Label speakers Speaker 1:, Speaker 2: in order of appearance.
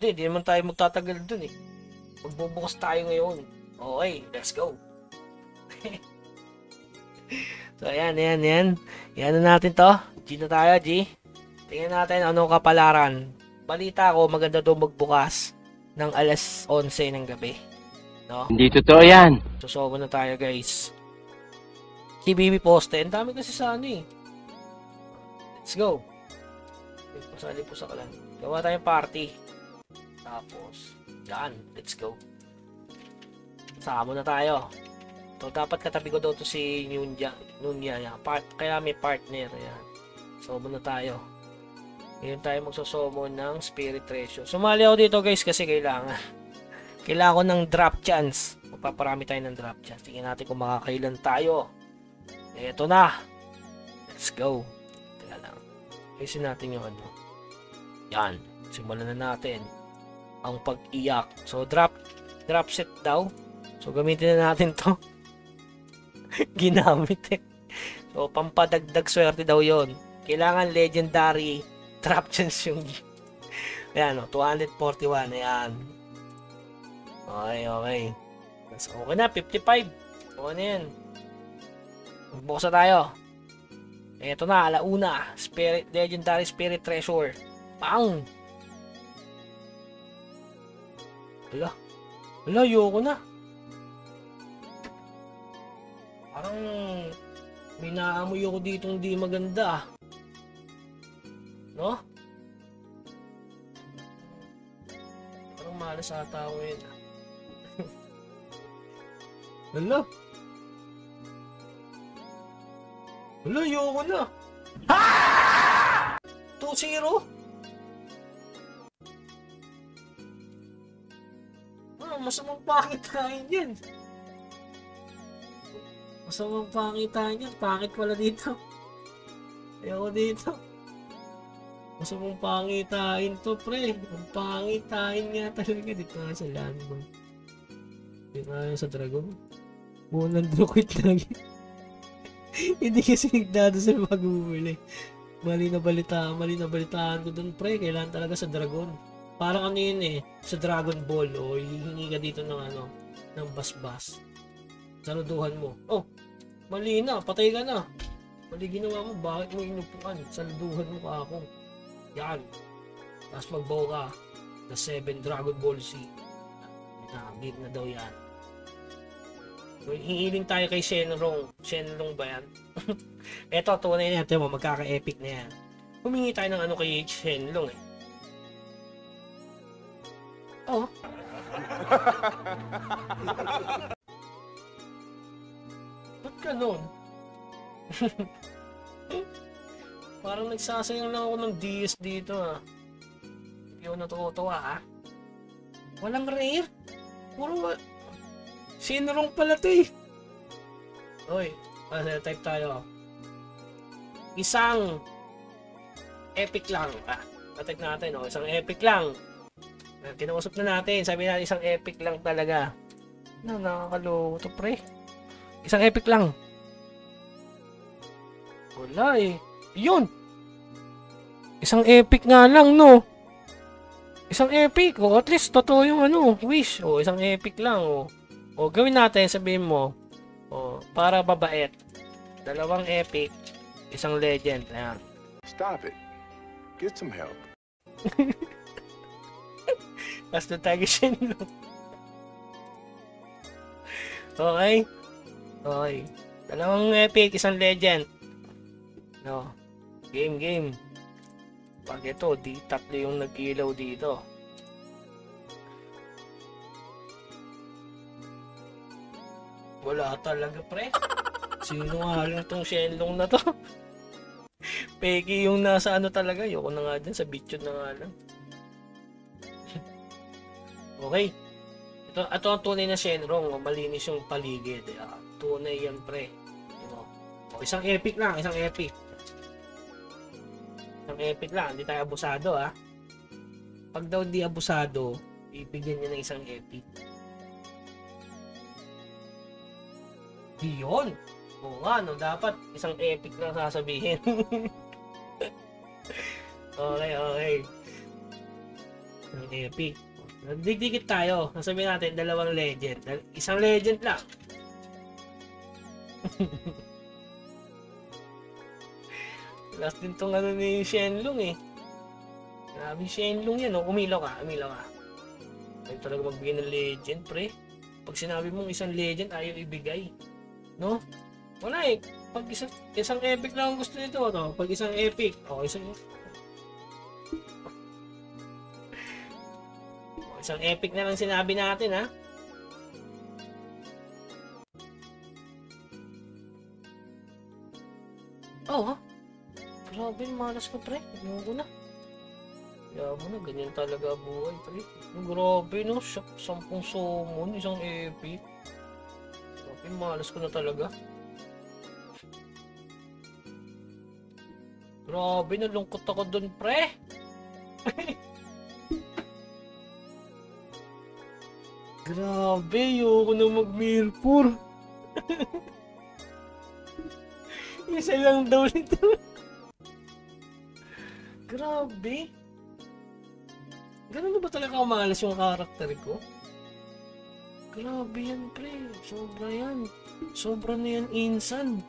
Speaker 1: kasi hindi naman tayo magtatagal dun eh. Magbubukas tayo ngayon. Okay, let's go. So, ayan. Yan na natin to. G na tayo, G. Tingnan natin anong kapalaran. Balita ko, maganda daw magbukas ng alas 11 ng gabi. No?
Speaker 2: Hindi totoo yan.
Speaker 1: Susobo na tayo, guys. Si BB Poste. Ang dami kasi sa ano eh. Let's go. Pasali po sa kalan. Gawa tayong party. Tapos, yan. Let's go. Sama na tayo. So, dapat katabi ko daw to si Nunya. Yan. Kaya may partner. Yan. Sobo na tayo. Ngayon tayo magsosobo ng Spirit Treasure. Sumali ako dito guys kasi kailangan. Kailangan ko ng drop chance. Magpaparami tayo ng drop chance. Tingnan natin kung makakailan tayo. Eto na. Let's go. Teka lang. Ayusin natin yung ano. Yan. Simulan na natin ang pag-iyak. So, drop set daw. So, gamitin na natin to. Ginamit eh. So, pampadagdag swerte daw yon. Kailangan legendary drop chance yung ayan o, 241. Ayan. Okay. So, okay na, 55. Okay na yan. Magbukas na tayo. Ito na, alauna. Legendary Spirit Treasure. Pang! Wala, ayoko na. Parang may naamoy ako dito hindi maganda. No? Parang malas ata ako yun. Hala, ayoko na. Ha! 2-0? Masamang pakitain yan. Masamang pakitain yan. Pakit pala dito. Ayoko dito. Masamang pakitain to, pre. Ang pakitain nga talaga. Dito nga sa landmark. Dito nga sa dragon. Bunang drukwit lagi. Hindi kasi nagdado sa mag-uuli. Mali na balitaan ko dun, pre. Kailangan talaga sa dragon. Parang ano yun eh, sa Dragon Ball, o hihingi ka dito ng ano, ng basbas. Saluduhan mo. Oh, mali na, patay ka na. Mali ginawa mo, bakit mo inupuan? Saluduhan mo ka ako. Yan. Tapos magbaw ka, the 7 Dragon Ball Z. Nagig na daw yan. So, hihiling tayo kay Shenlong. Shenlong ba yan? Eto, tunay na yan. Tiyo mo, magkaka-epic na yan. Humingi tayo ng ano kay Shenlong eh. Oh. Ba't ganun? Parang nagsasayang lang ako ng DS dito ha. Hindi ako natutuwa ha. Walang rare? Puro Shenlong pala to eh. Oy, type tayo. Isang epic lang. Type natin isang epic lang. Kinausap na natin. Sabi natin isang epic lang talaga. Nakakaloko to, pre. Isang epic lang. Wala eh. Yun. Isang epic nga lang, no? Isang epic. At least, totoo yung wish. Isang epic lang. Gawin natin. Sabihin mo. Para babait. 2 epic. Isang legend. Ayan.
Speaker 3: Stop it. Get some help.
Speaker 1: Tapos doon tayo Shenlong. Okay. 2 epic, isang legend. No. Game. Pag ito, di 3 yung nag-ilaw dito. Wala talaga, pre. Sino nga lang tong Shenlong na to? Peki yung nasa talaga. Yoko na nga dyan, sa bitchod na nga lang. Okay. Ito ang tunay na Shenlong. Malinis yung paligid. Tunay yan, pre. Isang epic lang. Isang epic lang. Hindi tayo abusado, ha. Pag daw hindi abusado, ibigyan niya ng isang epic. Yun. Oo nga, dapat isang epic lang sasabihin. Okay. ng epic. Nagdidikit tayo. Nasabihin natin, 2 legend. Isang legend lang. Last din tong ano ni Shenlong eh. Grabe Shenlong yan, oh. Umilaw ka. Ayaw talaga magbigay ng legend, pre. Pag sinabi mong isang legend, ayaw ibigay. No? Wala eh. Pag isang epic lang ang gusto nito, to. Pag isang epic, isang epic na lang sinabi natin, ha? Oh, ha? Grabe, malas ko, pre. Ayaw ko na. Ayaw mo na, ganyan talaga buhay, pre. Grabe, no? 10 summon, isang epic. Grabe, malas ko na talaga. Grabe, nalungkot ako dun, pre. Grabe, ayoko na mag-mirror. Isa lang daw nito. Grabe. Ganun na ba talaga kamalas yung karakter ko? Grabe yan, pre. Sobra yan. Sobra na yan, insan.